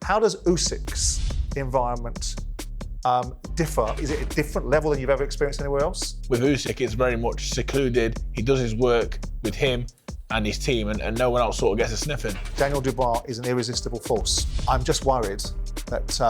How does Usyk's environment differ? Is it a different level than you've ever experienced anywhere else? With Usyk, it's very much secluded. He does his work with him and his team, and no one else sort of gets a sniffing. Daniel Dubois is an irresistible force. I'm just worried that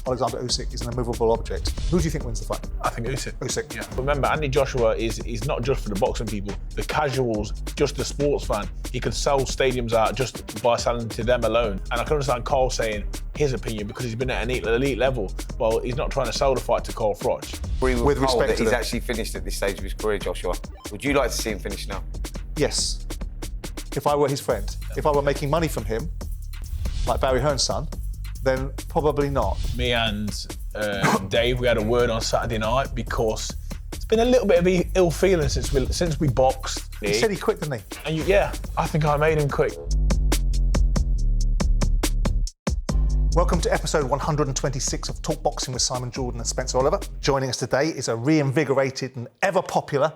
Alexander Usyk is an immovable object. Who do you think wins the fight? I think Usyk. Usyk. Yeah. Remember, Anthony Joshua is not just for the boxing people, the casuals, just the sports fan. He could sell stadiums out just by selling to them alone. And I can understand Carl saying his opinion because he's been at an elite level. Well, he's not trying to sell the fight to Carl Froch. With respect that he's actually finished at this stage of his career, Joshua. Would you like to see him finish now? Yes. If I were his friend. If I were making money from him, like Barry Hearn's son, then probably not. Me and Dave, we had a word on Saturday night because it's been a little bit of ill feeling since we boxed. He said he quit, didn't he? And yeah, I think I made him quit. Welcome to episode 126 of Talk Boxing with Simon Jordan and Spencer Oliver. Joining us today is a reinvigorated and ever popular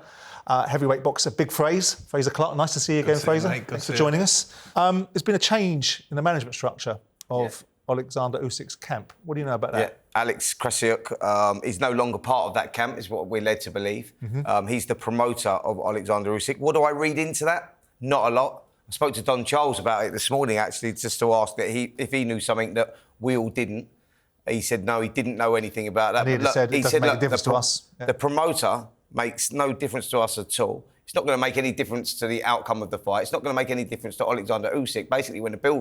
heavyweight boxer, Big Frazer Clarke. Nice to see you again, Frazer. Thanks for joining us. There's been a change in the management structure of Alexander Usyk's camp. What do you know about that? Yeah, Alex Krasiuk is no longer part of that camp, is what we're led to believe. He's the promoter of Alexander Usyk. What do I read into that? Not a lot. I spoke to Don Charles about it this morning, actually, just to ask that if he knew something that we all didn't. He said no, he didn't know anything about that. And he doesn't make a difference to us. Yeah. The promoter makes no difference to us at all. It's not going to make any difference to the outcome of the fight. It's not going to make any difference to Alexander Usyk. Basically, when the bell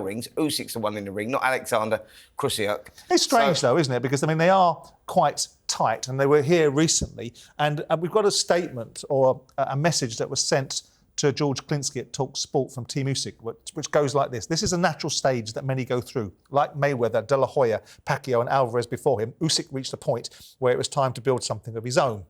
rings, Usyk's the one in the ring, not Alexander Krasiuk. It's strange, though, isn't it? Because, I mean, they are quite tight, and they were here recently, and we've got a statement or a message that was sent to George Klinsky at talkSPORT from Team Usyk, which goes like this. This is a natural stage that many go through. Like Mayweather, De La Hoya, Pacquiao and Alvarez before him, Usyk reached a point where it was time to build something of his own.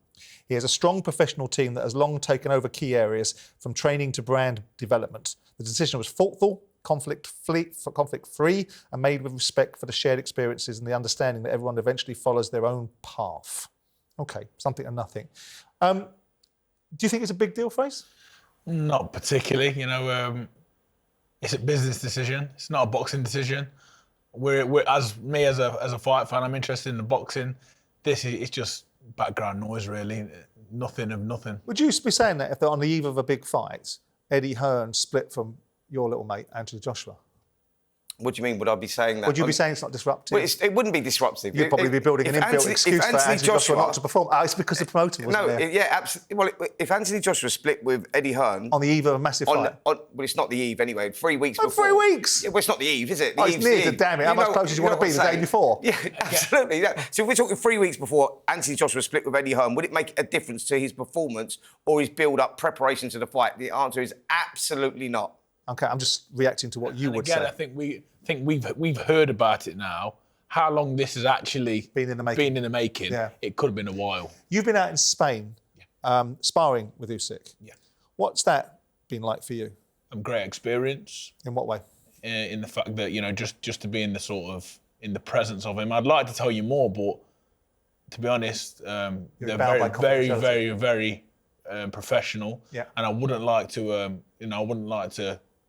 He has a strong professional team that has long taken over key areas from training to brand development. The decision was thoughtful, conflict-free, and made with respect for the shared experiences and the understanding that everyone eventually follows their own path. OK, something and nothing. Do you think it's a big deal, Fraze? Not particularly. You know, it's a business decision. It's not a boxing decision. We're as a fight fan, I'm interested in the boxing. This is just background noise, really. Nothing of nothing. Would you be saying that if they're on the eve of a big fight, Eddie Hearn split from your little mate, Anthony Joshua? What do you mean? Would I be saying that? Would you be saying it's not disruptive? Well, it wouldn't be disruptive. You'd probably be building an inbuilt excuse for Anthony Joshua not to perform. It's because the promoter wasn't there. Yeah, absolutely. Well, if Anthony Joshua split with Eddie Hearn... On the eve of a massive fight? Well, it's not the eve anyway. 3 weeks before. 3 weeks? Yeah, well, it's not the eve, is it? It's near to damn it. How much closer do you want to be the day before? Yeah, absolutely. Yeah. So if we're talking 3 weeks before Anthony Joshua split with Eddie Hearn, would it make a difference to his performance or his build-up preparation to the fight? The answer is absolutely not. OK, I'm just reacting to what you would say. I think we've heard about it now. How long this has actually been in the making? Yeah. It could have been a while. You've been out in Spain, sparring with Usyk. Yeah. What's that been like for you? A great experience. In what way? In the fact that, you know, just to be in the presence of him. I'd like to tell you more, but to be honest, they're very professional. Yeah. And I wouldn't like to,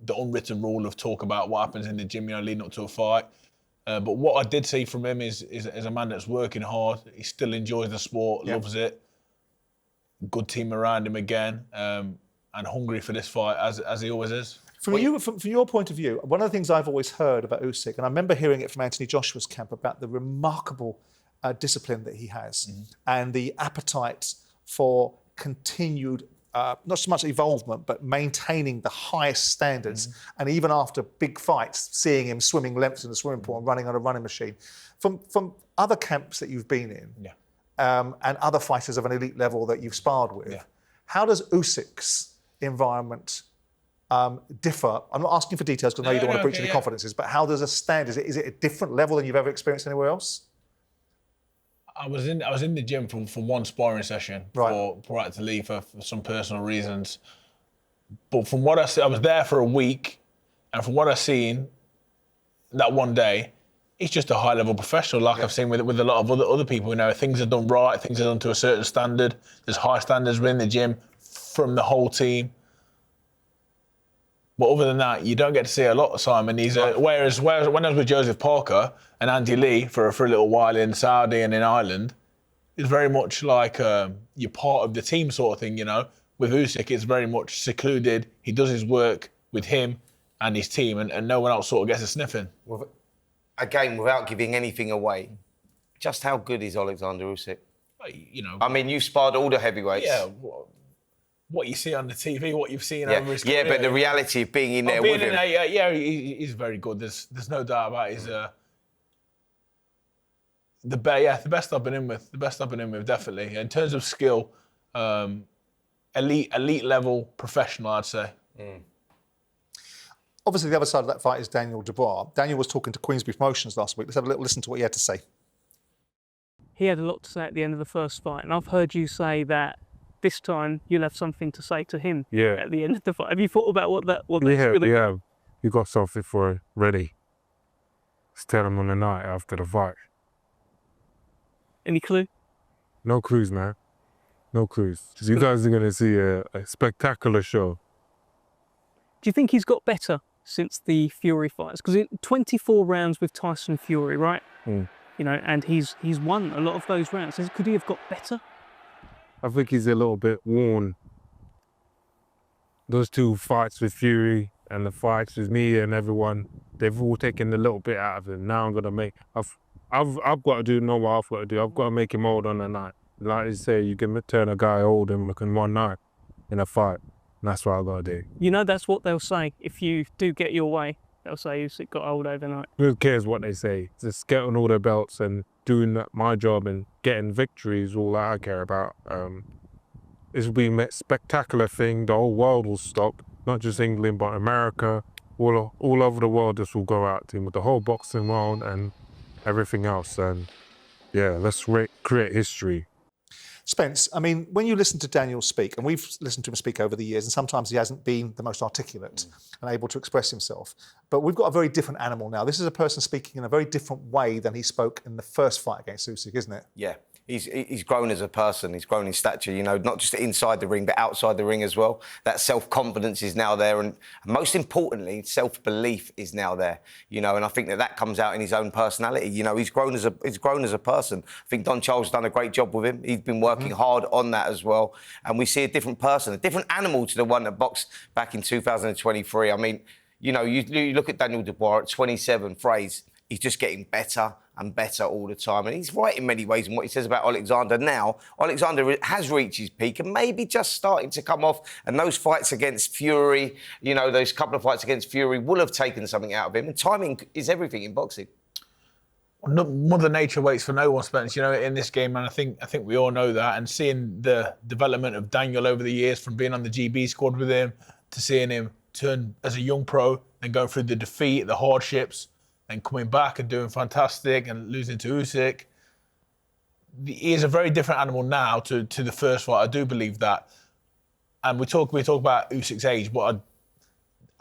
the unwritten rule of talk about what happens in the gym, you know, leading up to a fight. But what I did see from him is a man that's working hard. He still enjoys the sport, loves it. Good team around him again, and hungry for this fight as he always is. From your point of view, one of the things I've always heard about Usyk, and I remember hearing it from Anthony Joshua's camp about the remarkable discipline that he has and the appetite for continued not so much evolvement, but maintaining the highest standards. And even after big fights, seeing him swimming lengths in the swimming pool and running on a running machine. From other camps that you've been in, and other fighters of an elite level that you've sparred with, how does Usyk's environment differ? I'm not asking for details because I know you don't want to breach any confidences, but how does it stand? Is it a different level than you've ever experienced anywhere else? I was in the gym for one sparring session prior to leave for some personal reasons. But from what I see, I was there for a week, and from what I've seen that one day, he's just a high-level professional, like I've seen with a lot of other people. You know, things are done right, things are done to a certain standard. There's high standards within the gym from the whole team. But other than that, you don't get to see a lot of Simon. He's whereas when I was with Joseph Parker and Andy Lee for a little while in Saudi and in Ireland, it's very much like you're part of the team sort of thing, you know. With Usyk, it's very much secluded. He does his work with him and his team, and no one else sort of gets a sniffing. Well, again, without giving anything away, just how good is Alexander Usyk? You know, I mean, you sparred all the heavyweights. Yeah. What you see on the TV, what you've seen over his career. Yeah, but the reality of being in there with him. He's very good. There's no doubt about it. He's the best I've been in with. The best I've been in with, definitely. In terms of skill, elite level professional, I'd say. Obviously, the other side of that fight is Daniel Dubois. Daniel was talking to Queensberry Promotions last week. Let's have a little listen to what he had to say. He had a lot to say at the end of the first fight, and I've heard you say that this time you'll have something to say to him at the end of the fight. Have you thought about what that's really... Yeah, you got something for it ready. Let's tell him on the night after the fight. Any clue? No clues, man. No clues. You guys are going to see a spectacular show. Do you think he's got better since the Fury fights? Because 24 rounds with Tyson Fury, right? You know, and he's won a lot of those rounds. Could he have got better? I think he's a little bit worn. Those two fights with Fury and the fights with me and everyone, they've all taken a little bit out of him. Now I'm gonna make. I've got to know what I've got to do. I've got to make him old on the night. Like you say, you can turn a guy old in one night in a fight. And that's what I've got to do. You know, that's what they'll say if you do get your way. They'll say Usyk got old overnight. Who cares what they say? Just getting all the belts and doing my job and getting victories is all that I care about. This will be a spectacular thing. The whole world will stop. Not just England, but America. All over the world, this will go out to him with the whole boxing world and everything else. And yeah, let's create history. Spence, I mean, when you listen to Daniel speak, and we've listened to him speak over the years, and sometimes he hasn't been the most articulate and able to express himself, but we've got a very different animal now. This is a person speaking in a very different way than he spoke in the first fight against Usyk, isn't it? Yeah. He's grown as a person. He's grown in stature, you know, not just inside the ring, but outside the ring as well. That self-confidence is now there. And most importantly, self-belief is now there, you know, and I think that comes out in his own personality. You know, he's grown as a person. I think Don Charles has done a great job with him. He's been working hard on that as well. And we see a different person, a different animal to the one that boxed back in 2023. I mean, you know, you look at Daniel Dubois at 27, Frazer, he's just getting better and better all the time. And he's right in many ways in what he says about Alexander now. Alexander has reached his peak and maybe just starting to come off. And those fights against Fury, you know, those couple of fights against Fury will have taken something out of him. And timing is everything in boxing. Mother Nature waits for no one, Spence, you know, in this game. And I think we all know that. And seeing the development of Daniel over the years, from being on the GB squad with him to seeing him turn as a young pro and going through the defeat, the hardships, and coming back and doing fantastic and losing to Usyk. He is a very different animal now to the first fight. I do believe that. And we talk about Usyk's age, but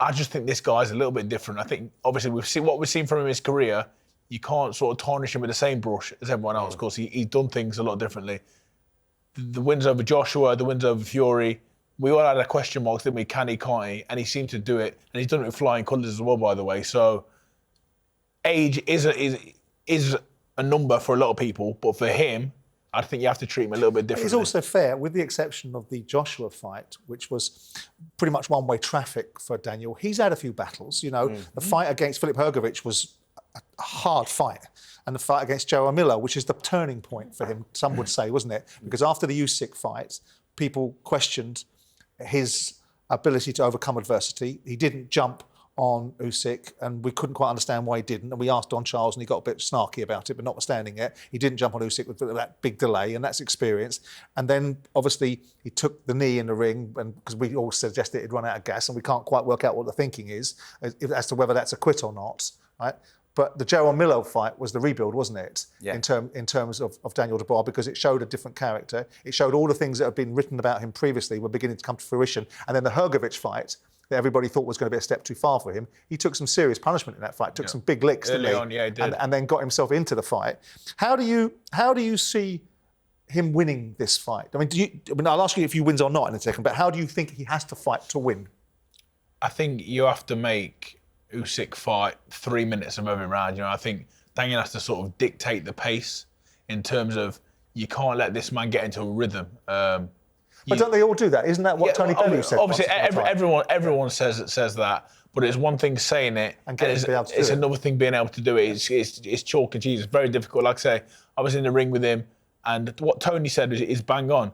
I just think this guy's a little bit different. I think, obviously, we've seen from him in his career. You can't sort of tarnish him with the same brush as everyone else, because he's done things a lot differently. The wins over Joshua, the wins over Fury, we all had a question mark, didn't we? Can he, can't he? And he seemed to do it. And he's done it with flying colours as well, by the way. So age is a number for a lot of people, but for him, I think you have to treat him a little bit differently. It's also fair, with the exception of the Joshua fight, which was pretty much one-way traffic for Daniel. He's had a few battles, you know. The fight against Filip Hrgovic was a hard fight. And the fight against Joe Miller, which is the turning point for him, some would say, wasn't it? Because after the Usyk fight, people questioned his ability to overcome adversity. He didn't jump on Usyk, and we couldn't quite understand why he didn't. And we asked Don Charles, and he got a bit snarky about it, but notwithstanding it, he didn't jump on Usyk with that big delay, and that's experience. And then, obviously, he took the knee in the ring, and because we all suggested he'd run out of gas, and we can't quite work out what the thinking is as to whether that's a quit or not, right? But the Joe Miller fight was the rebuild, wasn't it? Yeah. In terms of Daniel Dubois, because it showed a different character. It showed all the things that had been written about him previously were beginning to come to fruition. And then the Hrgovic fight, that everybody thought was going to be a step too far for him, he took some serious punishment in that fight, took some big licks, didn't he? Yeah, he did. And then got himself into the fight. How do you see him winning this fight? I mean, I'll ask you if he wins or not in a second, but how do you think he has to fight to win? I think you have to make Usyk fight 3 minutes of every round. You know, I think Daniel has to sort of dictate the pace in terms of you can't let this man get into a rhythm. But don't they all do that? Isn't that what Tony Bellew said? Obviously, everyone says that, but it's one thing saying it, and it's another thing being able to do it. It's chalk and cheese. It's very difficult. Like I say, I was in the ring with him, and what Tony said is bang on.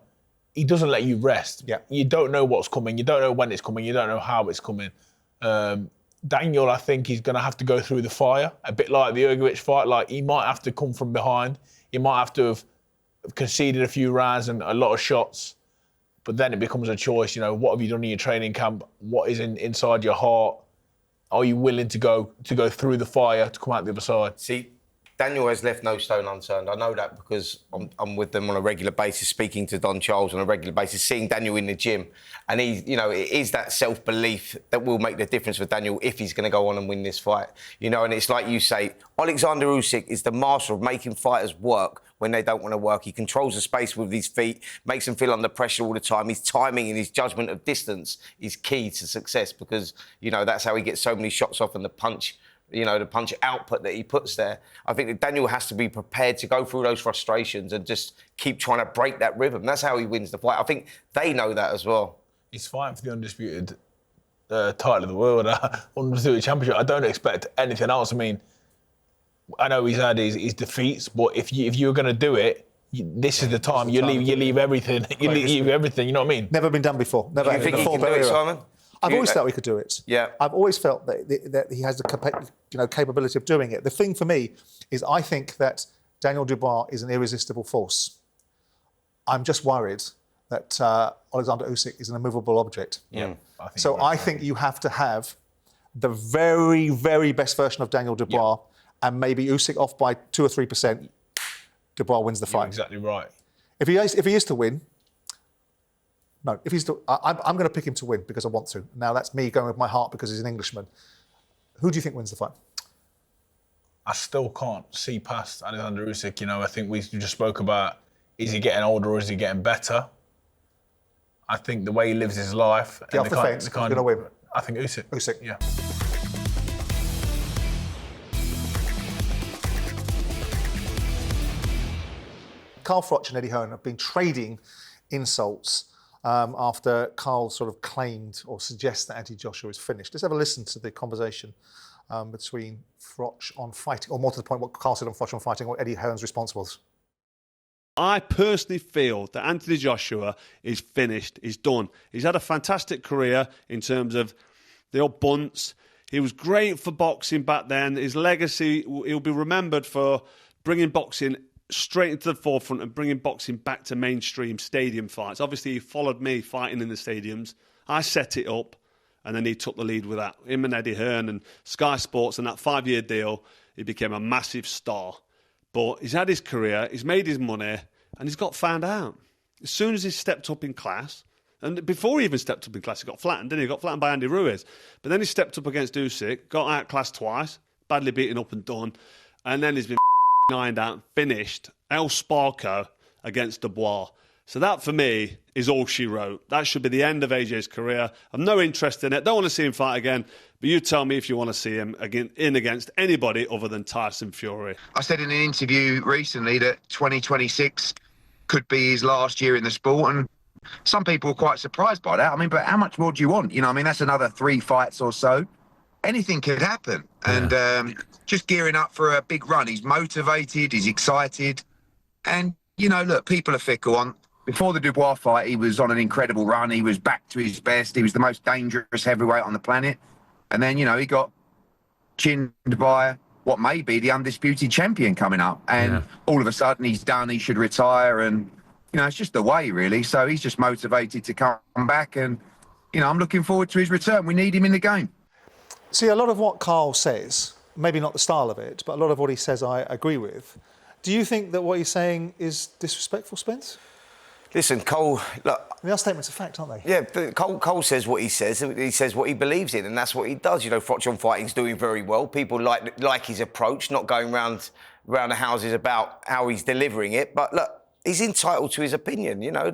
He doesn't let you rest. Yeah. You don't know what's coming. You don't know when it's coming. You don't know how it's coming. Daniel, I think he's going to have to go through the fire, a bit like the Usyk fight. Like, he might have to come from behind. He might have to have conceded a few rounds and a lot of shots. But then it becomes a choice, you know, what have you done in your training camp? What is inside your heart? Are you willing to go through the fire to come out the other side? See, Daniel has left no stone unturned. I know that because I'm with them on a regular basis, speaking to Don Charles on a regular basis, seeing Daniel in the gym. And he, you know, it is that self-belief that will make the difference for Daniel if he's going to go on and win this fight. You know, and it's like you say, Alexander Usyk is the master of making fighters work when they don't want to work. He controls the space with his feet, makes them feel under pressure all the time. His timing and his judgment of distance is key to success because, you know, that's how he gets so many shots off and the punch, you know, the punch output that he puts there. I think that Daniel has to be prepared to go through those frustrations and just keep trying to break that rhythm. That's how he wins the fight. I think they know that as well. He's fighting for the undisputed title of the world, undisputed championship. I don't expect anything else. I mean, I know he's had his defeats, but if you were going to do it, this is the time. You leave everything. You leave everything. You know what I mean? Never been done before. Never. Do you think he can do it, Simon? I've always felt we could do it. Yeah. I've always felt that he has the capability of doing it. The thing for me is I think that Daniel Dubois is an irresistible force. I'm just worried that Alexander Usyk is an immovable object. Yeah. I think you have to have the very, very best version of Daniel Dubois, and maybe Usyk off by 2 or 3%. Dubois wins the fight. You're exactly right. If he is to win. No, if he's to, I'm going to pick him to win because I want to. Now that's me going with my heart because he's an Englishman. Who do you think wins the fight? I still can't see past Alexander Usyk. You know, I think we just spoke about, is he getting older or is he getting better? I think the way he lives his life. Get off the fence, who's going to win? I think Usyk. Usyk. Yeah. Carl Froch and Eddie Hearn have been trading insults after Carl sort of claimed or suggests that Anthony Joshua is finished. Let's have a listen to the conversation between Froch on fighting, or more to the point, what Carl said on Froch on fighting, what Eddie Hearn's response was. I personally feel that Anthony Joshua is finished, he's done. He's had a fantastic career in terms of the old bunts. He was great for boxing back then. His legacy, he'll be remembered for bringing boxing straight into the forefront and bringing boxing back to mainstream stadium fights. Obviously, he followed me fighting in the stadiums. I set it up, and then he took the lead with that. Him and Eddie Hearn and Sky Sports and that 5-year deal, he became a massive star. But he's had his career, he's made his money, and he's got found out. As soon as he stepped up in class, and before he even stepped up in class, he got flattened, didn't he? He got flattened by Andy Ruiz. But then he stepped up against Usyk, got outclassed twice, badly beaten up and done, and then he's been ironed out, finished, El Sparko against Dubois. So that, for me, is all she wrote. That should be the end of AJ's career. I've no interest in it. Don't want to see him fight again. But you tell me if you want to see him again in against anybody other than Tyson Fury. I said in an interview recently that 2026 could be his last year in the sport, and some people were quite surprised by that. I mean, but how much more do you want? You know, I mean, that's another 3 fights or so. Anything could happen. Yeah. And just gearing up for a big run. He's motivated, he's excited. And, you know, look, people are fickle. Before the Dubois fight, he was on an incredible run. He was back to his best. He was the most dangerous heavyweight on the planet. And then, you know, he got chinned by what may be the undisputed champion coming up. And all of a sudden he's done, he should retire. And, you know, it's just the way, really. So he's just motivated to come back. And, you know, I'm looking forward to his return. We need him in the game. See, a lot of what Carl says, maybe not the style of it, but a lot of what he says I agree with. Do you think that what he's saying is disrespectful, Spence? Listen, Cole, look... They are statements of fact, aren't they? Yeah, but Cole says what he says. He says what he believes in, and that's what he does. You know, Froch on Fighting's doing very well. People like his approach, not going round the houses about how he's delivering it. But look, he's entitled to his opinion. You know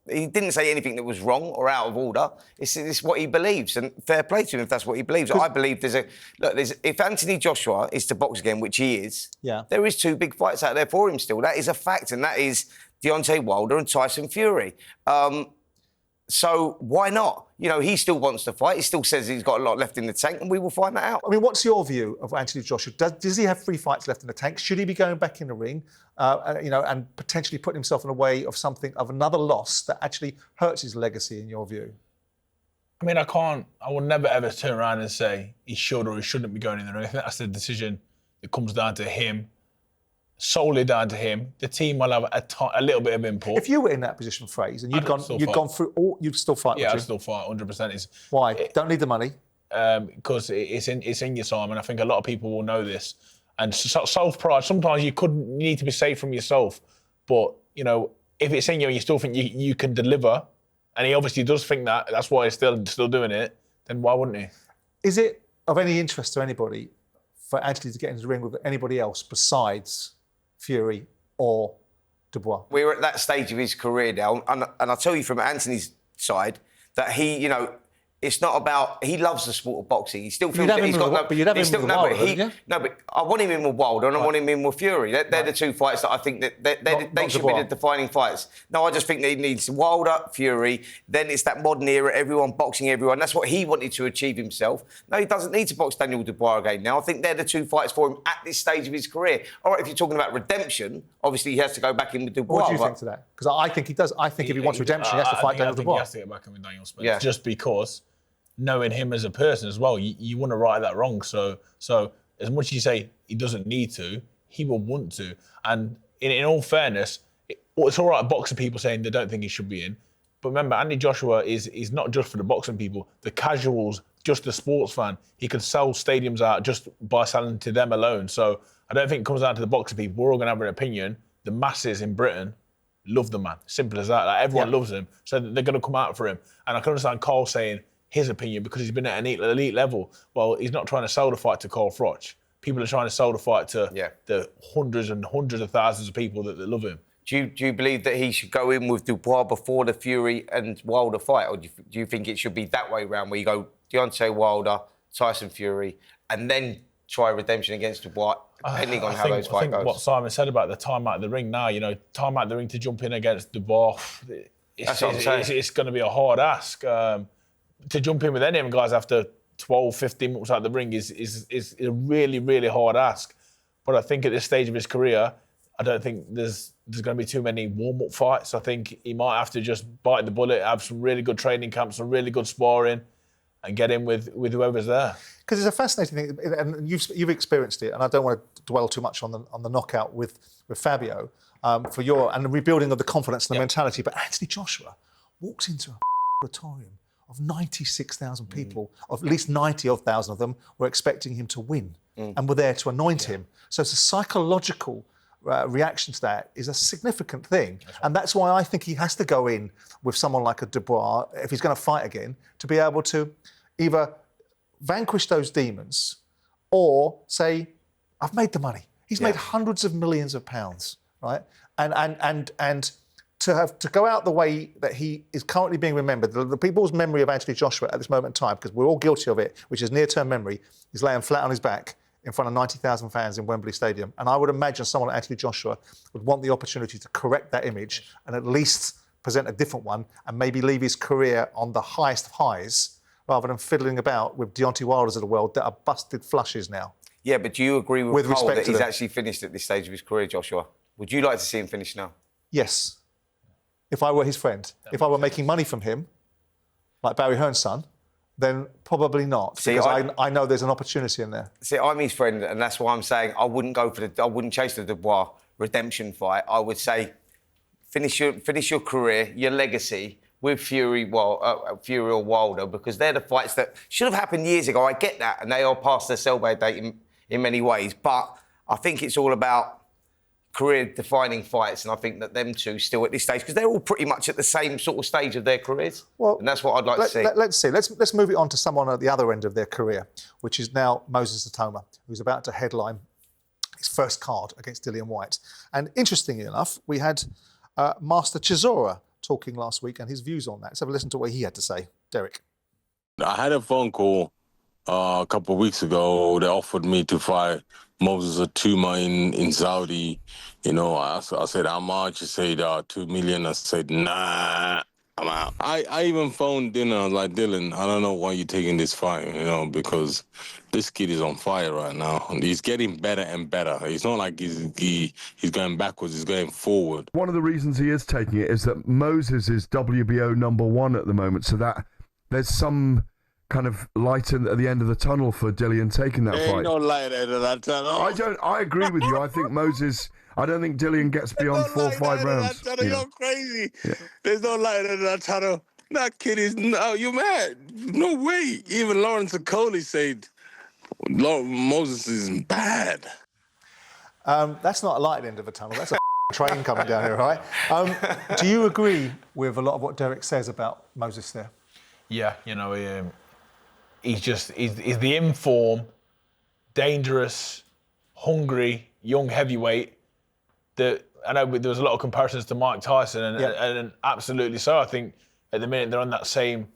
he didn't say anything that was wrong or out of order. It's what he believes, and fair play to him if that's what he believes. I believe if Anthony Joshua is to box again, which he is, there is 2 big fights out there for him still. That is a fact, and that is Deontay Wilder and Tyson Fury. So why not? You know, he still wants to fight. He still says he's got a lot left in the tank, and we will find that out. I mean, what's your view of Anthony Joshua? Does he have 3 fights left in the tank? Should he be going back in the ring, and potentially putting himself in the way of another loss that actually hurts his legacy, in your view? I mean, I will never ever turn around and say he should or he shouldn't be going in the ring. I think that's the decision that comes down to him. Solely down to him. The team will have a little bit of input. If you were in that position, Frazer, and you'd gone through all, you'd still fight. Yeah, would you? I'd still fight 100%. Why? Don't need the money. Because it's in your time, and I think a lot of people will know this. And self-pride. Sometimes you need to be safe from yourself, but you know, if it's in you and you still think you can deliver, and he obviously does think that, that's why he's still doing it. Then why wouldn't he? Is it of any interest to anybody for Anthony to get into the ring with anybody else besides Fury or Dubois? We're at that stage of his career now, and I'll tell you from Anthony's side that it's not about, he loves the sport of boxing. He still feels that he's got but you'd have him with Wilder, wouldn't you? No, but I want him in with Wilder and I want him in with Fury. They're the 2 fights that I think that they should be the defining fights. No, I just think that he needs Wilder, Fury. Then it's that modern era, everyone boxing everyone. That's what he wanted to achieve himself. No, he doesn't need to box Daniel Dubois again now. I think they're the 2 fights for him at this stage of his career. All right, if you're talking about redemption, obviously he has to go back in with Dubois. What do you think to that? Because I think he does. I think if he wants redemption, he has to fight Daniel Dubois. He has to get back in with Daniel Spence, just because, knowing him as a person as well, you want to right that wrong. So as much as you say he doesn't need to, he will want to. And in all fairness, it's all right boxing people saying they don't think he should be in. But remember, Anthony Joshua is not just for the boxing people, the casuals, just the sports fan. He could sell stadiums out just by selling to them alone. So I don't think it comes down to the boxing people. We're all going to have an opinion. The masses in Britain love the man. Simple as that. Like, everyone loves him. So they're going to come out for him. And I can understand Carl saying his opinion because he's been at an elite level. Well, he's not trying to sell the fight to Carl Froch. People are trying to sell the fight to the hundreds and hundreds of thousands of people that love him. Do you believe that he should go in with Dubois before the Fury and Wilder fight, or do you think it should be that way around, where you go Deontay Wilder, Tyson Fury, and then try redemption against Dubois, depending on how those fights go? What Simon said about the time out of the ring now, you know, time out of the ring to jump in against Dubois, it's going to be a hard ask. To jump in with any of them guys after 12, 15 months out of the ring is a really, really hard ask. But I think at this stage of his career, I don't think there's going to be too many warm-up fights. I think he might have to just bite the bullet, have some really good training camps, some really good sparring, and get in with whoever's there. Because it's a fascinating thing, and you've experienced it, and I don't want to dwell too much on the knockout with Fabio and the rebuilding of the confidence and the mentality. But Anthony Joshua walks into a auditorium of 96,000 people, of at least 90,000 of them were expecting him to win and were there to anoint him. So it's a psychological reaction to that is a significant thing. And that's why I think he has to go in with someone like a Dubois, if he's going to fight again, to be able to either vanquish those demons or say, I've made the money. He's made hundreds of millions of pounds, right? And to go out the way that he is currently being remembered, the people's memory of Anthony Joshua at this moment in time, because we're all guilty of it, which is near-term memory, is laying flat on his back in front of 90,000 fans in Wembley Stadium. And I would imagine someone like Anthony Joshua would want the opportunity to correct that image and at least present a different one and maybe leave his career on the highest of highs rather than fiddling about with Deontay Wilders of the world that are busted flushes now. Yeah, but do you agree with Cole respect that to he's them. actually finished at this stage of his career, Joshua? Would you like to see him finish now? Yes. If I were his friend. If I were making money from him, like Barry Hearn's son, then probably not. See, because I know there's an opportunity in there. See, I'm his friend, and that's why I'm saying I wouldn't chase the Dubois redemption fight. I would say finish your career, your legacy with Fury or Wilder, because they're the fights that should have happened years ago. I get that, and they are past their sell-by date in many ways. But I think it's all about career-defining fights, and I think that them two still at this stage, because they're all pretty much at the same sort of stage of their careers, and that's what I'd like to see. Let's see. Let's move it on to someone at the other end of their career, which is now Moses Itauma, who's about to headline his first card against Dillian Whyte. And interestingly enough, we had Master Chisora talking last week and his views on that. Let's have a listen to what he had to say. Derek. I had a phone call a couple of weeks ago. They offered me to fight Moses Itauma in Saudi. You know, I said, how much? He said, 2 million. I said, nah, I'm out. I even phoned Dylan. I was like, Dylan, I don't know why you're taking this fight, you know, because this kid is on fire right now. And he's getting better and better. It's not like he's going backwards, he's going forward. One of the reasons he is taking it is that Moses is WBO #1 at the moment, so that there's some kind of light at the end of the tunnel for Dillian taking that fight. Ain't no light at the end of that tunnel. I agree with you. I think Moses. I don't think Dillian gets beyond 4 or 5 rounds. You're crazy. Yeah. There's no light at that tunnel. That kid is you mad? No way. Even Lawrence Okoli said Moses is bad. That's not a light at the end of a tunnel. That's a train coming down here, right? Do you agree with a lot of what Derek says about Moses there? Yeah, you know, he's the in-form, dangerous, hungry, young heavyweight that, I know there was a lot of comparisons to Mike Tyson, and absolutely so. I think at the minute they're on that same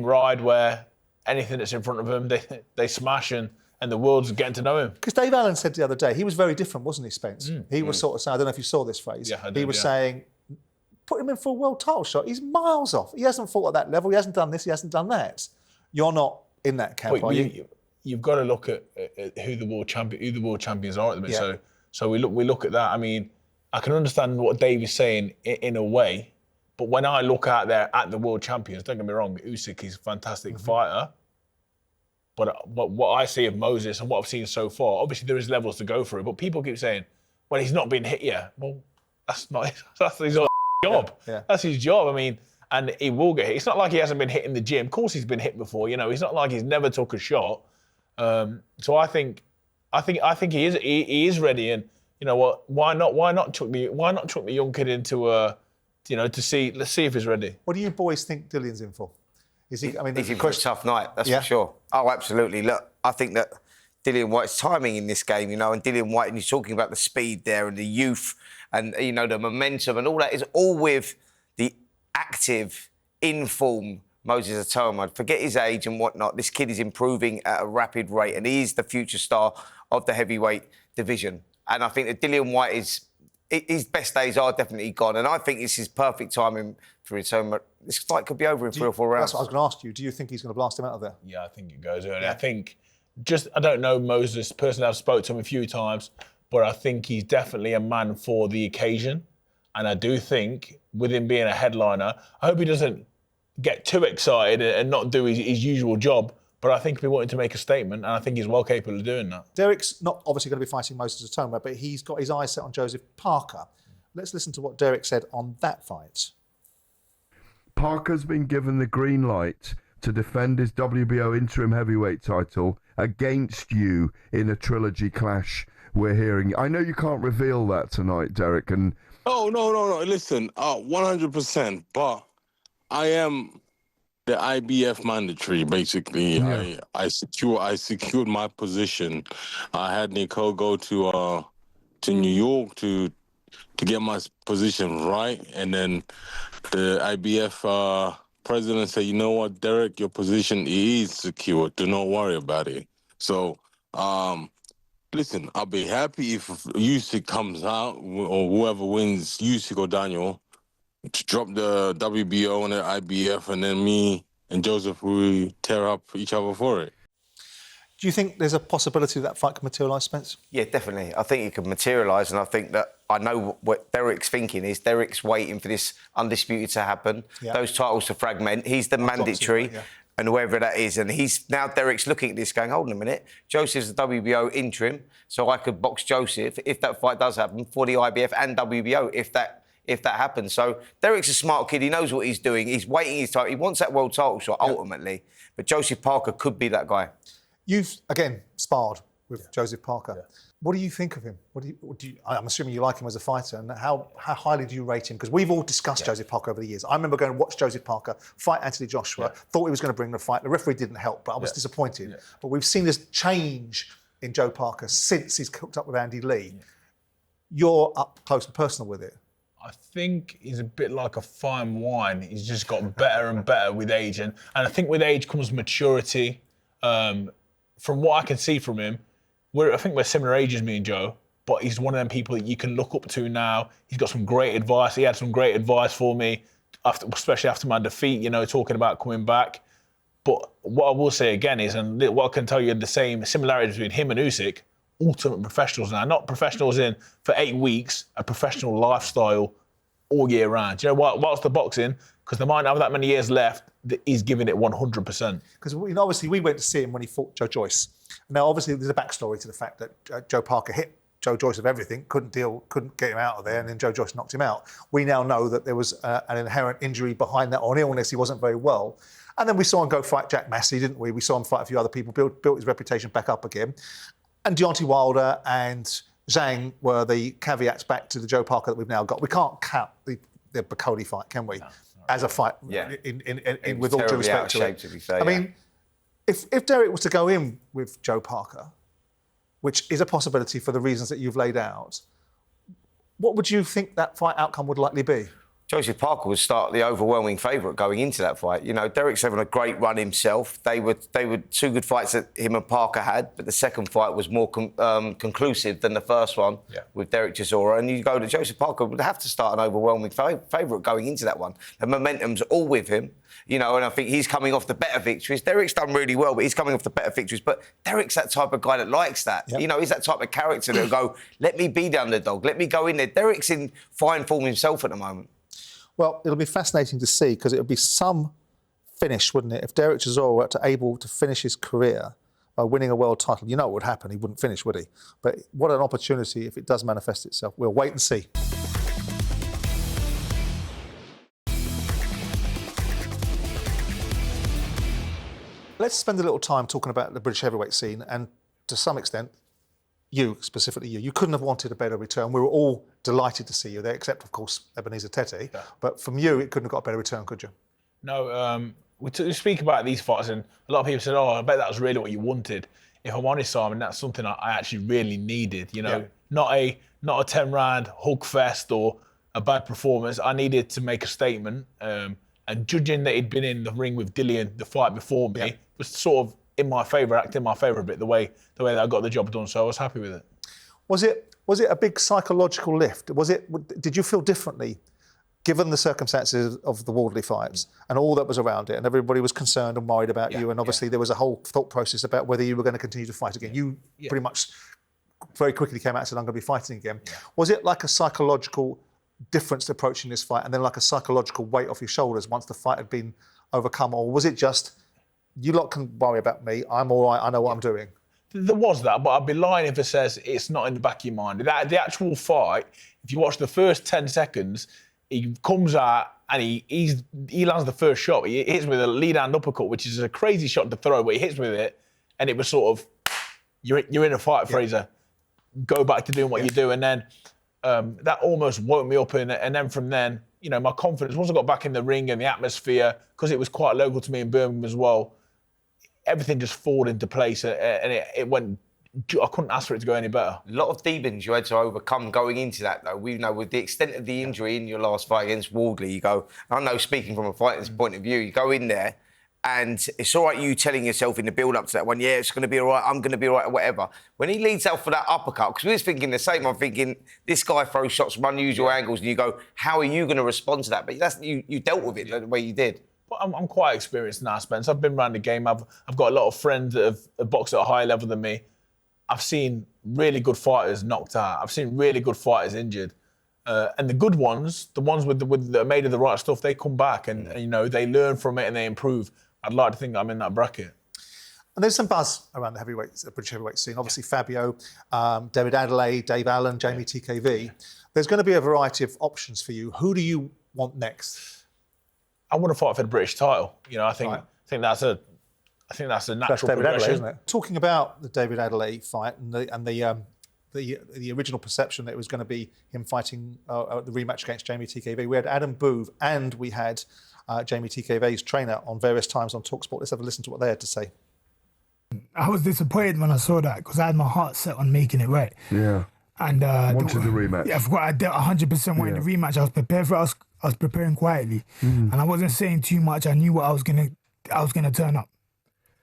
ride where anything that's in front of them, they smash, and the world's getting to know him. Because Dave Allen said the other day, he was very different, wasn't he, Spence? He was sort of saying, I don't know if you saw this phrase. Yeah, I did, he was saying, put him in for a world title shot. He's miles off. He hasn't fought at that level. He hasn't done this. He hasn't done that. You're not in that camp, are you? You've got to look at who the world champions are at the minute. Yeah. So we look at that. I mean, I can understand what Dave is saying in a way, but when I look out there at the world champions, don't get me wrong, Usyk is a fantastic fighter. But what I see of Moses and what I've seen so far, obviously there is levels to go through. But people keep saying, "Well, he's not been hit yet." Well, that's his job. Yeah. That's his job. I mean, and he will get hit. It's not like he hasn't been hit in the gym. Of course, he's been hit before. You know, it's not like he's never took a shot. So I think he is ready. And you know what? Why not chuck the young kid into let's see if he's ready. What do you boys think Dillian's in for? Is he? I mean, he's in for a tough night. That's for sure. Oh, absolutely. Look, I think that Dillian Whyte's timing in this game, you know, and Dillian Whyte, and you're talking about the speed there and the youth and, you know, the momentum and all that is all with the active, in-form Moses Itauma. Forget his age and whatnot. This kid is improving at a rapid rate and he is the future star of the heavyweight division. And I think that Dillian Whyte his best days are definitely gone. And I think this is perfect timing for Itauma. This fight could be over in 3 or 4 rounds. That's what I was going to ask you. Do you think he's going to blast him out of there? Yeah, I think it goes early. I think I don't know Moses personally. I've spoken to him a few times, but I think he's definitely a man for the occasion. And I do think, with him being a headliner, I hope he doesn't get too excited and not do his usual job. But I think we wanted to make a statement, and I think he's well capable of doing that. Derek's not obviously going to be fighting Moses Itauma, but he's got his eyes set on Joseph Parker. Let's listen to what Derek said on that fight. Parker's been given the green light to defend his WBO interim heavyweight title against you in a trilogy clash we're hearing. I know you can't reveal that tonight, Derek. And Oh, no. Listen, 100%. But I am the IBF mandatory, basically. Yeah. I secured my position. I had Nicole go to New York to get my position right, and then the IBF president said, "You know what, Derek, your position is secure. Do not worry about it." So, listen, I'll be happy if Usyk comes out or whoever wins, Usyk or Daniel, to drop the WBO and the IBF, and then me and Joseph will tear up each other for it. Do you think there's a possibility that fight can materialise, Spence? Yeah, definitely. I think it could materialise, and I think that I know what Derek's thinking is. Derek's waiting for this Undisputed to happen, those titles to fragment. He's the mandatory, and whoever that is. And Derek's looking at this going, hold on a minute, Joseph's the WBO interim, so I could box Joseph if that fight does happen for the IBF and WBO if that happens. So Derek's a smart kid. He knows what he's doing. He's waiting his time. He wants that world title shot ultimately. But Joseph Parker could be that guy. You've, again, sparred with Joseph Parker. Yeah. What do you think of him? I'm assuming you like him as a fighter, and how highly do you rate him? Because we've all discussed Joseph Parker over the years. I remember going to watch Joseph Parker fight Anthony Joshua, thought he was going to bring the fight. The referee didn't help, but I was disappointed. Yeah. But we've seen this change in Joe Parker since he's hooked up with Andy Lee. You're up close and personal with it. I think he's a bit like a fine wine. He's just got better and better with age. And I think with age comes maturity. From what I can see from him, I think we're similar ages, me and Joe, but he's one of them people that you can look up to now. He's got some great advice. He had some great advice for me, especially after my defeat, you know, talking about coming back. But what I will say again is, and what I can tell you, the same similarities between him and Usyk, ultimate professionals now, not professionals in for 8 weeks, a professional lifestyle all year round. Do you know what? Whilst the boxing, because they might not have that many years left, he's giving it 100%. Because obviously we went to see him when he fought Joe Joyce. Now, obviously, there's a backstory to the fact that Joe Parker hit Joe Joyce of everything, couldn't get him out of there, and then Joe Joyce knocked him out. We now know that there was an inherent injury behind that, or an illness. He wasn't very well. And then we saw him go fight Jack Massey, didn't we? We saw him fight a few other people, built his reputation back up again. And Deontay Wilder and Zhang were the caveats back to the Joe Parker that we've now got. We can't count the Bacoli fight, can we? No, as a fight, with all due respect to it. I mean, if Derek was to go in with Joe Parker, which is a possibility for the reasons that you've laid out, what would you think that fight outcome would likely be? Joseph Parker would start the overwhelming favourite going into that fight. You know, Derek's having a great run himself. They were two good fights that him and Parker had, but the second fight was more conclusive than the first one with Derek Chisora. And you go to Joseph Parker would have to start an overwhelming favourite going into that one. The momentum's all with him, you know, and I think he's coming off the better victories. Derek's done really well, but he's coming off the better victories. But Derek's that type of guy that likes that. Yep. You know, he's that type of character that'll go, let me be the underdog, let me go in there. Derek's in fine form himself at the moment. Well, it'll be fascinating to see, because it'll be some finish, wouldn't it? If Derek Chisora were able to finish his career by winning a world title, you know what would happen. He wouldn't finish, would he? But what an opportunity if it does manifest itself. We'll wait and see. Let's spend a little time talking about the British heavyweight scene, and to some extent, specifically you couldn't have wanted a better return. We were all delighted to see you there, except, of course, Ebenezer Tete. Yeah. But from you, it couldn't have got a better return, could you? No, we speak about these fights, and a lot of people said, I bet that was really what you wanted. If I'm honest, Simon, that's something I actually really needed. You know, not a 10-round hug fest or a bad performance. I needed to make a statement. And judging that he'd been in the ring with Dillian the fight before me was sort of in my favour, acting in my favour a bit, the way that I got the job done. So I was happy with it. Was it a big psychological lift? Did you feel differently, given the circumstances of the Wardley fights and all that was around it, and everybody was concerned and worried about you, and obviously there was a whole thought process about whether you were going to continue to fight again. You pretty much very quickly came out and said, I'm going to be fighting again. Yeah. Was it like a psychological difference to approaching this fight, and then like a psychological weight off your shoulders once the fight had been overcome, or was it just, you lot can worry about me, I'm all right, I know what I'm doing? There was that, but I'd be lying if it says it's not in the back of your mind. The actual fight, if you watch the first 10 seconds, he comes out and he lands the first shot. He hits with a lead hand uppercut, which is a crazy shot to throw, but he hits with it, and it was sort of, you're in a fight, Frazer. Go back to doing what you do. And then that almost woke me up, and then from then, you know, my confidence, once I got back in the ring and the atmosphere, because it was quite local to me in Birmingham as well, everything just fallen into place, and it went. I couldn't ask for it to go any better. A lot of demons you had to overcome going into that, though. We know with the extent of the injury in your last fight against Wardley, you go, I know, speaking from a fighter's point of view, you go in there and it's all right you telling yourself in the build-up to that one, it's going to be all right, I'm going to be all right, or whatever. When he leads out for that uppercut, because we was thinking the same, I'm thinking, this guy throws shots from unusual angles, and you go, how are you going to respond to that? But you dealt with it the way you did. I'm quite experienced now, Spence. I've been around the game. I've got a lot of friends that have boxed at a higher level than me. I've seen really good fighters knocked out. I've seen really good fighters injured. And the good ones, the ones that are made of the right stuff, they come back and you know, they learn from it and they improve. I'd like to think I'm in that bracket. And there's some buzz around the British heavyweight scene. Obviously, Fabio, David Adelaide, Dave Allen, Jeamie TKV. There's going to be a variety of options for you. Who do you want next? I want to fight for the British title. You know, I think that's a natural progression. Adelaide, isn't it? Talking about the David Adelaide fight and the original perception that it was going to be him fighting the rematch against Jeamie TKV. We had Adam Booth and we had Jeamie TKV's trainer on various times on talkSPORT. Let's have a listen to what they had to say. I was disappointed when I saw that because I had my heart set on making it right. Yeah. And Wanted the rematch. Yeah, I forgot. I 100% wanted the rematch. I was prepared for it. I was preparing quietly, and I wasn't saying too much. I knew what I was gonna turn up,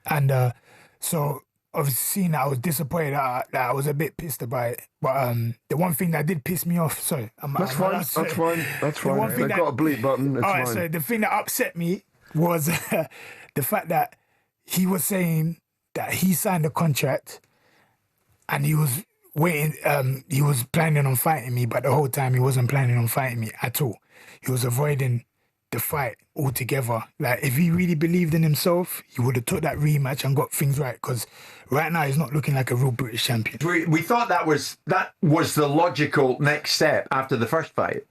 and so obviously seeing that, I was disappointed. That I was a bit pissed about it. But the one thing that did piss me off. Sorry, That's fine. That's fine. They've got a bleep button. It's fine. So the thing that upset me was the fact that he was saying that he signed a contract and he was waiting. He was planning on fighting me, but the whole time he wasn't planning on fighting me at all. He was avoiding the fight altogether. Like, if he really believed in himself, he would have took that rematch and got things right. Because right now he's not looking like a real British champion. We thought that was the logical next step after the first fight.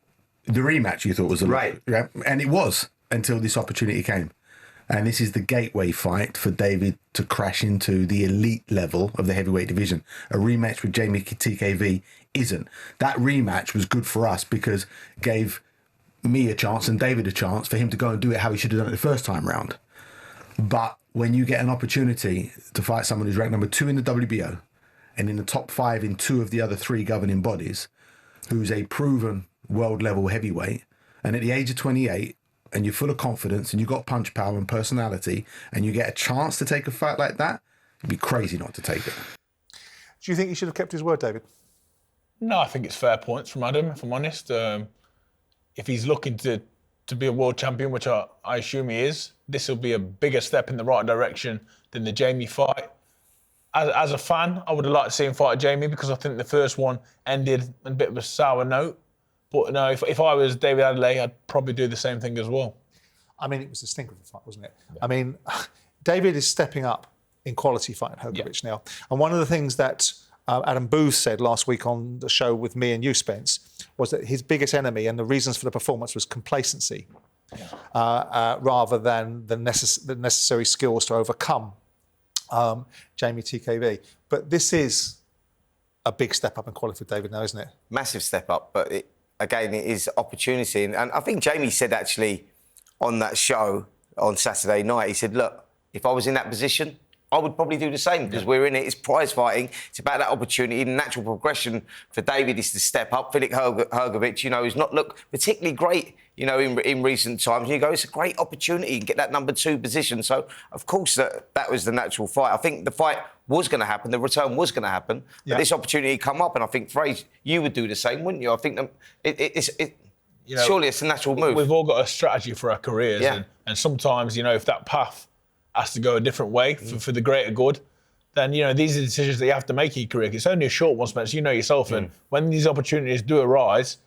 The rematch, you thought was right, yeah, and it was until this opportunity came. And this is the gateway fight for David to crash into the elite level of the heavyweight division. A rematch with Jeamie TKV isn't. That rematch was good for us because it gave me a chance and David a chance for him to go and do it how he should have done it the first time round. But when you get an opportunity to fight someone who's ranked number 2 in the WBO and in the top 5 in 2 of the other 3 governing bodies, who's a proven world level heavyweight, and at the age of 28, and you're full of confidence and you've got punch power and personality, and you get a chance to take a fight like that, you'd be crazy not to take it. Do you think he should have kept his word, David? No, I think it's fair points from Adam, if I'm honest. If he's looking to be a world champion, which I assume he is, this will be a bigger step in the right direction than the Jeamie fight. As a fan, I would have liked to see him fight Jeamie because I think the first one ended on a bit of a sour note. But no, if I was David Adelaide, I'd probably do the same thing as well. I mean, it was a stinker of a fight, wasn't it? Yeah. I mean, David is stepping up in quality fighting Hrgovic now. And one of the things that Adam Booth said last week on the show with me and you, Spence, was that his biggest enemy and the reasons for the performance was complacency, rather than the necessary skills to overcome Jeamie TKV. But this is a big step up in quality for David now, isn't it? Massive step up, but it is opportunity. And I think Jeamie said actually on that show on Saturday night, he said, look, if I was in that position, I would probably do the same because we're in it. It's prize fighting. It's about that opportunity. The natural progression for David is to step up. Filip Hrgovic, who's not looked particularly great, in recent times. And you go, it's a great opportunity and get that number 2 position. So, of course, that was the natural fight. I think the fight was going to happen. The return was going to happen. But this opportunity come up, and I think, Frazer, you would do the same, wouldn't you? I think surely it's a natural move. We've all got a strategy for our careers. Yeah. And sometimes, if that path has to go a different way for the greater good, then, these are decisions that you have to make in your career. It's only a short one, Spence, yourself. And when these opportunities do arise,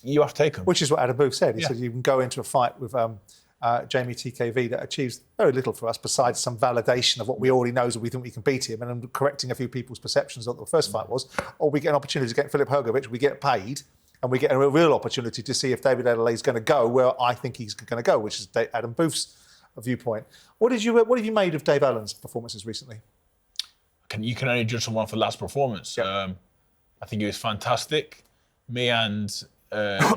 you have to take them. Which is what Adam Booth said. He said you can go into a fight with Jeamie TKV that achieves very little for us besides some validation of what we already know and we think we can beat him and correcting a few people's perceptions of what the first fight was. Or we get an opportunity to get Filip Hrgovic, we get paid, and we get a real opportunity to see if David Adelaide is going to go where I think he's going to go, which is Adam Booth's viewpoint. What have you made of Dave Allen's performances recently? You can only judge someone for the last performance. Yep. I think he was fantastic. Me and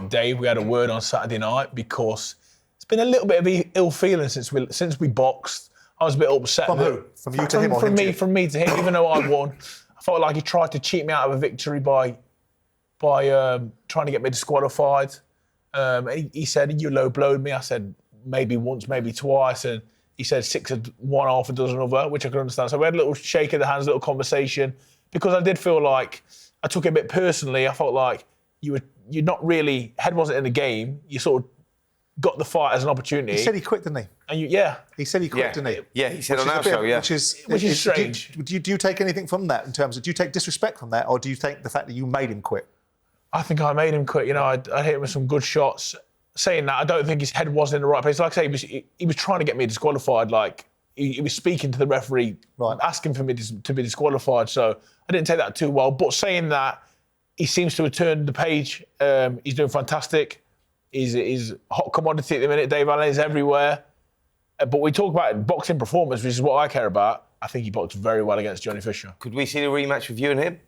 Dave, we had a word on Saturday night because it's been a little bit of ill feeling since we boxed. I was a bit upset. From who? From you to him or him to you? From me to him, even though I won. I felt like he tried to cheat me out of a victory by trying to get me disqualified. He said, you low-blowed me. I said, maybe once, maybe twice. And he said 6 of one, half a dozen other, which I could understand. So we had a little shake of the hands, a little conversation, because I did feel like I took it a bit personally. I felt like you're not really, head wasn't in the game. You sort of got the fight as an opportunity. He said he quit, didn't he? And he said he quit, didn't he? Yeah, he said on our show, Which is strange. Do you take anything from that in terms of, do you take disrespect from that, or do you take the fact that you made him quit? I think I made him quit. I hit him with some good shots. Saying that, I don't think his head wasn't in the right place. Like I say, he was trying to get me disqualified. Like, he was speaking to the referee, asking for me to be disqualified. So I didn't take that too well. But saying that, he seems to have turned the page. He's doing fantastic. He's hot commodity at the minute. Dave Allen is everywhere. But we talk about boxing performance, which is what I care about. I think he boxed very well against Johnny Fisher. Could we see the rematch with you and him?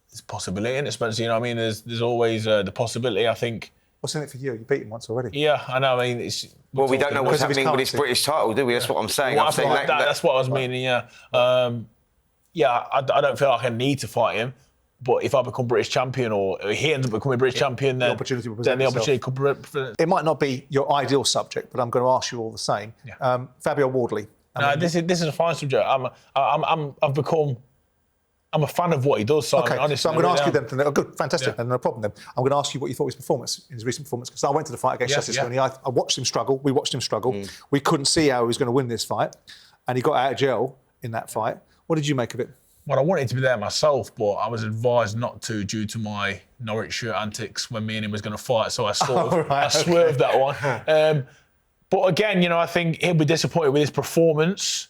There's a possibility, isn't it, Spencer? There's always the possibility. I think What's in it for you? You beat him once already. Yeah, I know. I mean, it's... Well, we don't know what's Because of his happening with his currency. British title, do we? That's what I'm saying. Well, I'm saying that's what I was meaning, yeah. I don't feel like I need to fight him. But if I become British champion or he ends up becoming British champion, then the opportunity could present. It might not be your ideal subject, but I'm going to ask you all the same. Yeah. Fabio Wardley. This is a fine subject. I'm a fan of what he does. So Okay, honestly, so I'm going to ask you then. Good, fantastic. Yeah. Then no problem. Then I'm going to ask you what you thought of his performance, his recent performance, because I went to the fight against Justice Tony. I watched him struggle. We watched him struggle. We couldn't see how he was going to win this fight, and he got out of jail in that fight. What did you make of it? Well, I wanted to be there myself, but I was advised not to due to my Norwich shirt antics when me and him was going to fight. So I swerved that one. But again, I think he'll be disappointed with his performance.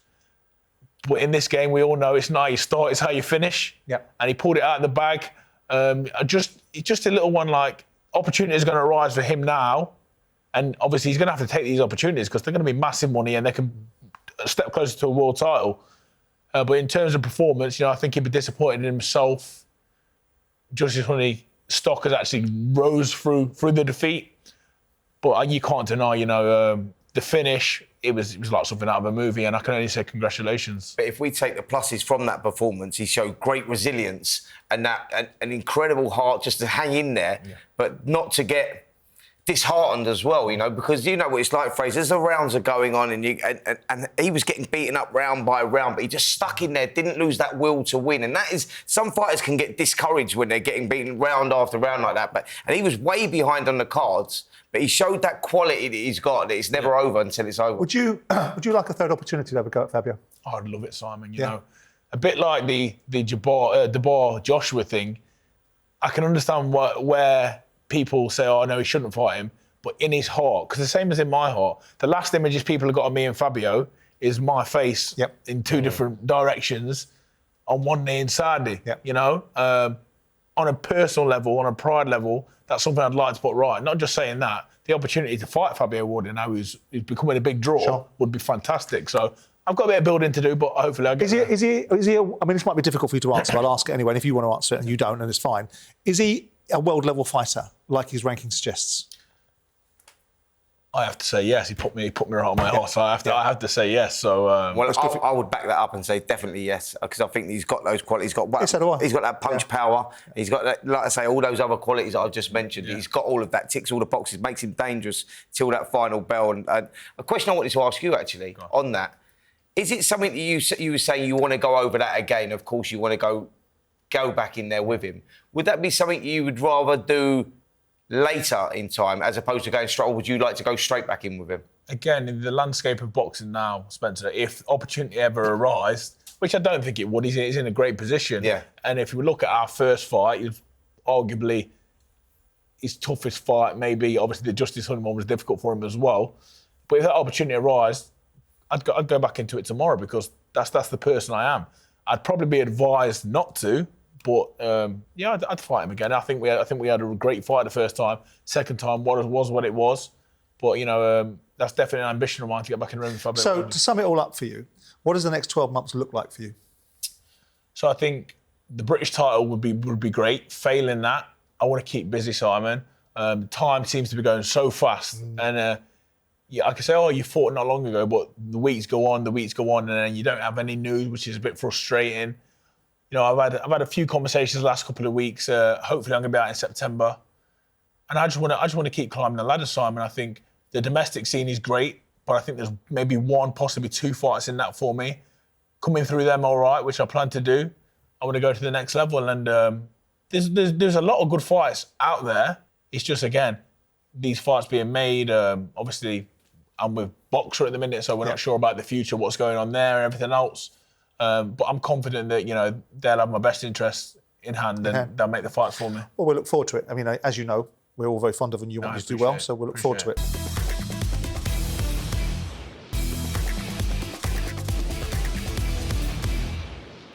But in this game, we all know it's not how you start, it's how you finish. Yeah. And he pulled it out of the bag. Just a little one, like, opportunity is going to arise for him now. And obviously, he's going to have to take these opportunities because they're going to be massive money and they can step closer to a world title. But in terms of performance, I think he'd be disappointed in himself. Justice Honey stock has actually rose through the defeat. But you can't deny, the finish. It was like something out of a movie, and I can only say congratulations. But if we take the pluses from that performance, he showed great resilience and an incredible heart just to hang in there, but not to get disheartened as well, because you know what it's like, Frazer. As the rounds are going on, and he was getting beaten up round by round, but he just stuck in there, didn't lose that will to win. And that is, some fighters can get discouraged when they're getting beaten round after round like that. And he was way behind on the cards. But he showed that quality that he's got, that it's never over until it's over. Would you like a third opportunity to have a go at Fabio? I'd love it, Simon. You know, a bit like the Dubois Joshua thing. I can understand where people say, "Oh no, he shouldn't fight him," but in his heart, because the same as in my heart, the last images people have got of me and Fabio is my face in two different directions, on one knee inside me. On a personal level, on a pride level. That's something I'd like to put right. Not just saying that. The opportunity to fight Fabio Wardley now who's becoming a big draw would be fantastic. So I've got a bit of building to do, but hopefully I'll get there. Is he I mean, this might be difficult for you to answer, but I'll ask it anyway. And if you want to answer it and you don't, then it's fine. Is he a world-level fighter, like his ranking suggests? I have to say yes. He put me right on my horse. I have to say yes. So well, I would back that up and say definitely yes, because I think he's got those qualities. He's got that punch power. He's got that, like I say, all those other qualities that I've just mentioned. He's got all of that, ticks all the boxes, makes him dangerous till that final bell. And a question I wanted to ask you actually on that: is it something that you were saying you want to go over that again? Of course, you want to go back in there with him. Would that be something you would rather do later in time, as opposed to going straight, or would you like to go straight back in with him? Again, in the landscape of boxing now, Spencer, if opportunity ever arises, which I don't think it would, he's in a great position. Yeah. And if you look at our first fight, it was arguably his toughest fight, maybe. Obviously, the Justice Hunt one was difficult for him as well. But if that opportunity arises, I'd go back into it tomorrow, because that's the person I am. I'd probably be advised not to. But I'd fight him again. I think we had a great fight the first time. Second time was what it was. But that's definitely an ambition of mine to get back in the ring with Fabio. So to sum it all up for you, what does the next 12 months look like for you? So I think the British title would be great. Failing that, I want to keep busy, Simon. Time seems to be going so fast, and I can say, "Oh, you fought not long ago," but the weeks go on, and then you don't have any news, which is a bit frustrating. I've had a few conversations the last couple of weeks. Hopefully, I'm going to be out in September, and I just want to keep climbing the ladder, Simon. I think the domestic scene is great, but I think there's maybe one, possibly two fights in that for me. Coming through them, all right, which I plan to do. I want to go to the next level, and there's a lot of good fights out there. It's just, again, these fights being made. Obviously, I'm with Boxer at the minute, so we're not sure about the future, what's going on there, and everything else. But I'm confident that, they'll have my best interests in hand and they'll make the fights for me. Well, we'll look forward to it. I mean, as you know, we're all very fond of and you want you to do well, so we'll look forward to it.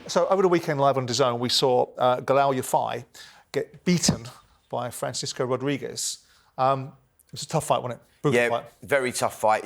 So over the weekend, live on DAZN, we saw Galal Yafai get beaten by Francisco Rodriguez. It was a tough fight, wasn't it? Brutal fight. Very tough fight,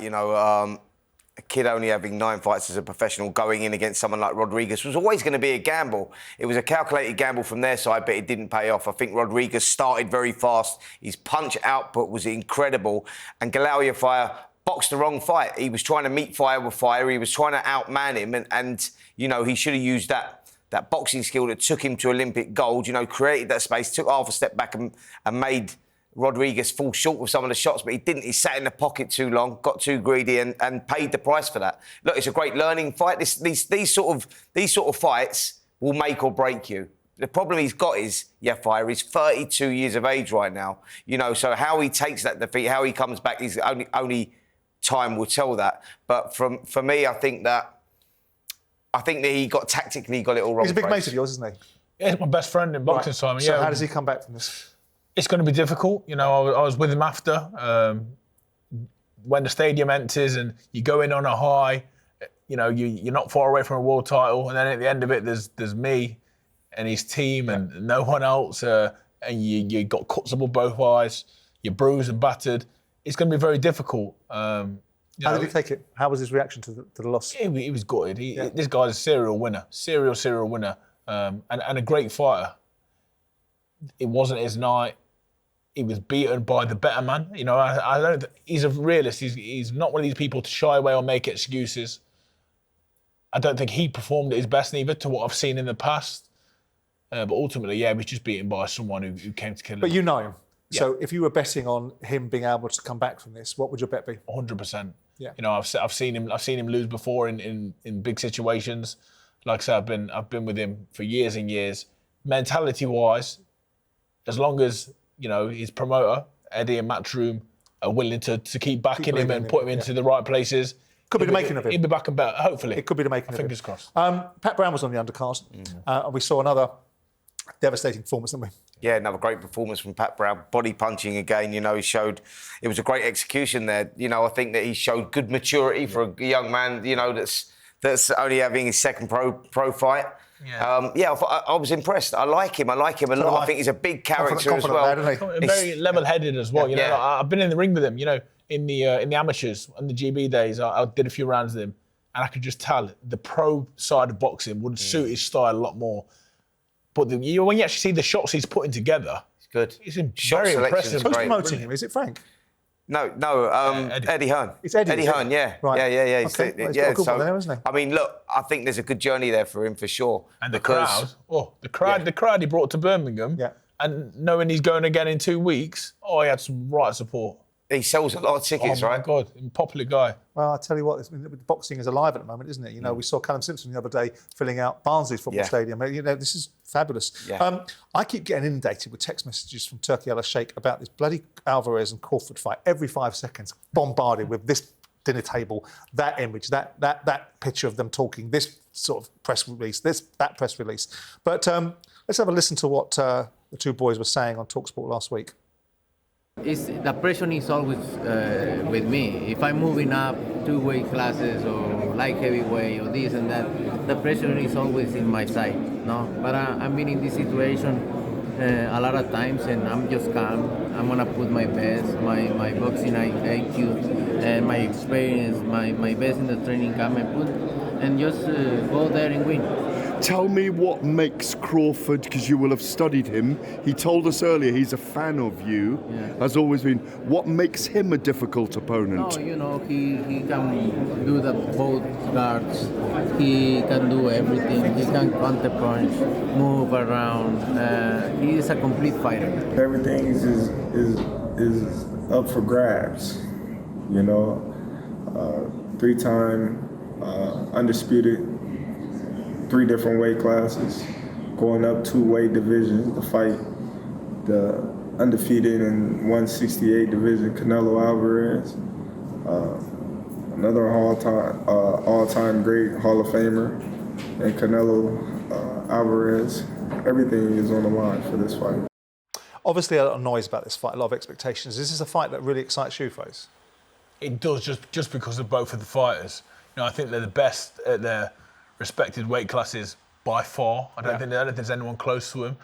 a kid only having 9 fights as a professional going in against someone like Rodriguez was always going to be a gamble. It was a calculated gamble from their side, but it didn't pay off. I think Rodriguez started very fast. His punch output was incredible. And Galaway Fire boxed the wrong fight. He was trying to meet fire with fire. He was trying to outman him. And you know, he should have used that boxing skill that took him to Olympic gold, you know, created that space, took half a step back and made Rodriguez fall short with some of the shots, but he didn't. He sat in the pocket too long, got too greedy, and paid the price for that. Look, it's a great learning fight. These sort of fights will make or break you. The problem he's got is Fire. He's 32 years of age right now. You know, so how he takes that defeat, how he comes back, is only time will tell that. But for me, I think that he got tactically got it all wrong. He's a big mate of yours, isn't he? Yeah, he's my best friend in boxing, Simon. So yeah. how does he come back from this? It's going to be difficult. You know, I was with him after. When the stadium enters and you go in on a high, you know, you're not far away from a world title, and then at the end of it, there's me and his team and no one else, and you got cuts up on both eyes, you're bruised and battered. It's going to be very difficult. How did he take it? How was his reaction to the loss? He was gutted. This guy's a serial winner, serial winner, and a great fighter. It wasn't his night. He was beaten by the better man. You know, I don't. He's a realist. He's not one of these people to shy away or make excuses. I don't think he performed at his best neither, to what I've seen in the past. But ultimately, he was just beaten by someone who came to kill him. But you know him. Yeah. So if you were betting on him being able to come back from this, what would your bet be? 100%. Yeah. You know, I've seen him lose before in big situations. Like I said, I've been with him for years and years. Mentality-wise, as long as, you know, his promoter, Eddie and Matchroom, are willing to keep backing him and put him into the right places. Could be the making of him. He'll be back and better, hopefully. It could be the making of him. Fingers crossed. Pat Brown was on the undercard. And we saw another devastating performance, didn't we? Yeah, another great performance from Pat Brown. Body punching again, you know, it was a great execution there. You know, I think that he showed good maturity for a young man, you know, that's only having his second pro fight. Yeah, I was impressed. I like him a lot. I think he's a big character as well. Very level-headed as well. You know, I've been in the ring with him. You know, in the amateurs and the GB days, I did a few rounds with him, and I could just tell the pro side of boxing would suit his style a lot more. But when you actually see the shots he's putting together, it's good. He's very impressive. Who's promoting him? Is it Frank? No, Eddie Hearn. It's Eddie Hearn, yeah. Right. Yeah. He's got a good one there, isn't he? I mean, look, I think there's a good journey there for him for sure. And the crowd he brought to Birmingham, and knowing he's going again in 2 weeks, he had some right support. He sells a lot of tickets, right? Oh my God, popular guy. Well, I tell you what, boxing is alive at the moment, isn't it? You know, we saw Callum Simpson the other day filling out Barnsley's football stadium. You know, this is fabulous. Yeah. I keep getting inundated with text messages from Turki Alalshikh about this bloody Alvarez and Crawford fight. Every 5 seconds, bombarded with this dinner table, that image, that picture of them talking, this sort of press release, that press release. But let's have a listen to what the two boys were saying on talkSPORT last week. The pressure is always with me. If I'm moving up 2 weight classes or light heavyweight or this and that, the pressure is always in my side. No, but I've been in this situation a lot of times, and I'm just calm. I'm gonna put my best, my boxing IQ, and my experience, my best in the training camp, and just go there and win. Tell me what makes Crawford, because you will have studied him. He told us earlier he's a fan of you, has always been. What makes him a difficult opponent? No, you know, he can do the both guards. He can do everything. He can counter punch, move around. He is a complete fighter. Everything is up for grabs. You know, 3-time undisputed. 3 different weight classes, going up 2 weight divisions to fight the undefeated in 168 division Canelo Alvarez, another all-time great Hall of Famer, and Canelo Alvarez. Everything is on the line for this fight. Obviously, a lot of noise about this fight, a lot of expectations. Is this a fight that really excites you, Frazer? It does, just because of both of the fighters. You know, I think they're the best at their respected weight classes by far. I don't think there's anyone close to him.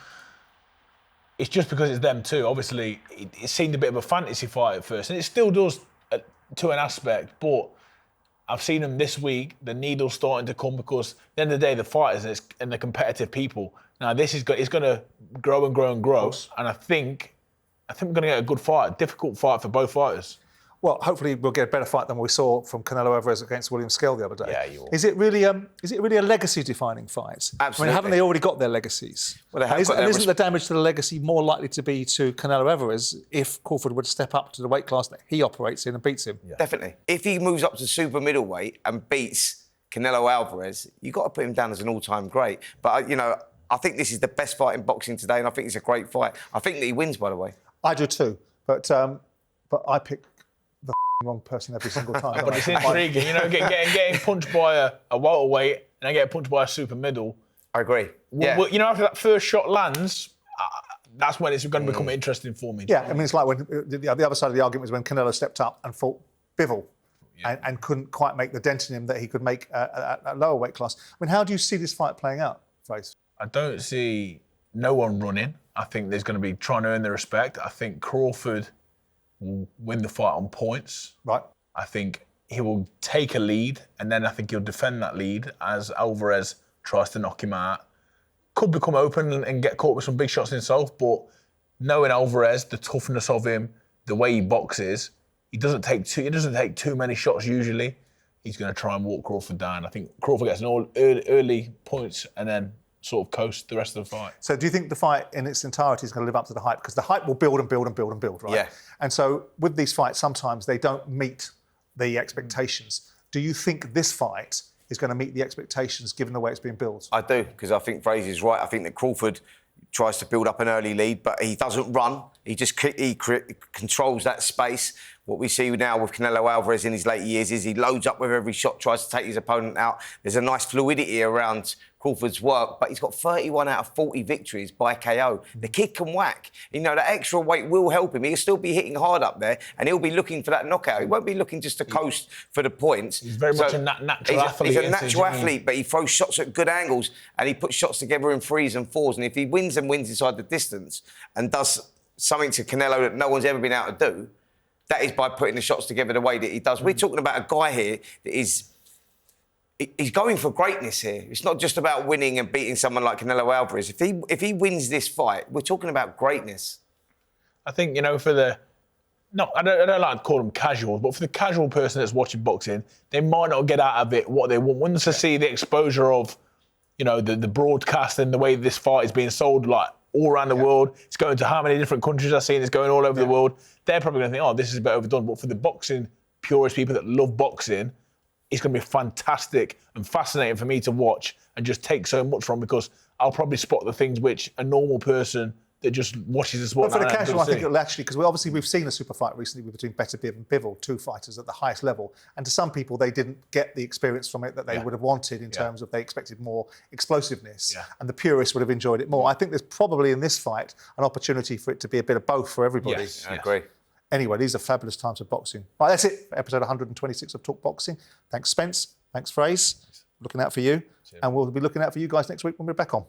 It's just because it's them too. Obviously, it seemed a bit of a fantasy fight at first, and it still does to an aspect, but I've seen him this week. The needle's starting to come because at the end of the day, the fighters and the competitive people. Now this is going to grow and grow and grow, and I think we're going to get a good fight, difficult fight for both fighters. Well, hopefully we'll get a better fight than we saw from Canelo Alvarez against William Scale the other day. Yeah, you will. Is it really a legacy-defining fight? Absolutely. I mean, haven't they already got their legacies? Well, they have isn't the damage to the legacy more likely to be to Canelo Alvarez if Crawford would step up to the weight class that he operates in and beats him? Yeah. Definitely. If he moves up to super middleweight and beats Canelo Alvarez, you've got to put him down as an all-time great. But, I think this is the best fight in boxing today, and I think it's a great fight. I think that he wins, by the way. I do too, but I pick the wrong person every single time. But it's intriguing, getting punched by a welterweight and then getting punched by a super middle. I agree. Yeah. Well, after that first shot lands, that's when it's going to become interesting for me. Yeah, I mean, it's like when the other side of the argument was when Canelo stepped up and fought Bivol and couldn't quite make the dent in him that he could make at lower weight class. I mean, how do you see this fight playing out, Frazer? I don't see no one running. I think there's going to be trying to earn the respect. I think Crawford will win the fight on points. Right. I think he will take a lead, and then I think he'll defend that lead as Alvarez tries to knock him out. Could become open and get caught with some big shots himself, but knowing Alvarez, the toughness of him, the way he boxes, he doesn't take too many shots usually. He's going to try and walk Crawford down. I think Crawford gets an early points and then sort of coast the rest of the fight. So do you think the fight in its entirety is going to live up to the hype? Because the hype will build and build and build and build, right? Yeah. And so with these fights, sometimes they don't meet the expectations. Do you think this fight is going to meet the expectations given the way it's being built? I do, because I think Frazier's right. I think that Crawford tries to build up an early lead, but he doesn't run. He just controls that space. What we see now with Canelo Alvarez in his late years is he loads up with every shot, tries to take his opponent out. There's a nice fluidity around Crawford's work, but he's got 31 out of 40 victories by KO. The kid can whack. That extra weight will help him. He'll still be hitting hard up there, and he'll be looking for that knockout. He won't be looking just to coast for the points. He's very much a natural athlete. He's a natural athlete, but he throws shots at good angles, and he puts shots together in threes and fours. And if he wins inside the distance and does something to Canelo that no one's ever been able to do, that is by putting the shots together the way that he does. We're talking about a guy here that he's going for greatness here. It's not just about winning and beating someone like Canelo Alvarez. If he wins this fight, we're talking about greatness. I think, for the... No, I don't like to call them casuals, but for the casual person that's watching boxing, they might not get out of it what they want. Once they see the exposure of, the broadcast and the way this fight is being sold, like, all around the world. It's going to how many different countries I've seen. It's going all over the world. They're probably going to think, this is a bit overdone. But for the boxing purist people that love boxing, it's going to be fantastic and fascinating for me to watch and just take so much from, because I'll probably spot the things which a normal person that just watches the sport. But for the casual, I think it'll actually, because we've seen a super fight recently between Better Biv and Bivol, two fighters at the highest level, and to some people they didn't get the experience from it that they would have wanted in terms of they expected more explosiveness, and the purists would have enjoyed it more. I think there's probably in this fight an opportunity for it to be a bit of both for everybody. Yes, I agree. Anyway, these are fabulous times of boxing. Right, that's it for episode 126 of Talk Boxing. Thanks, Spence. Thanks, Fraze. Looking out for you. And we'll be looking out for you guys next week when we're back on.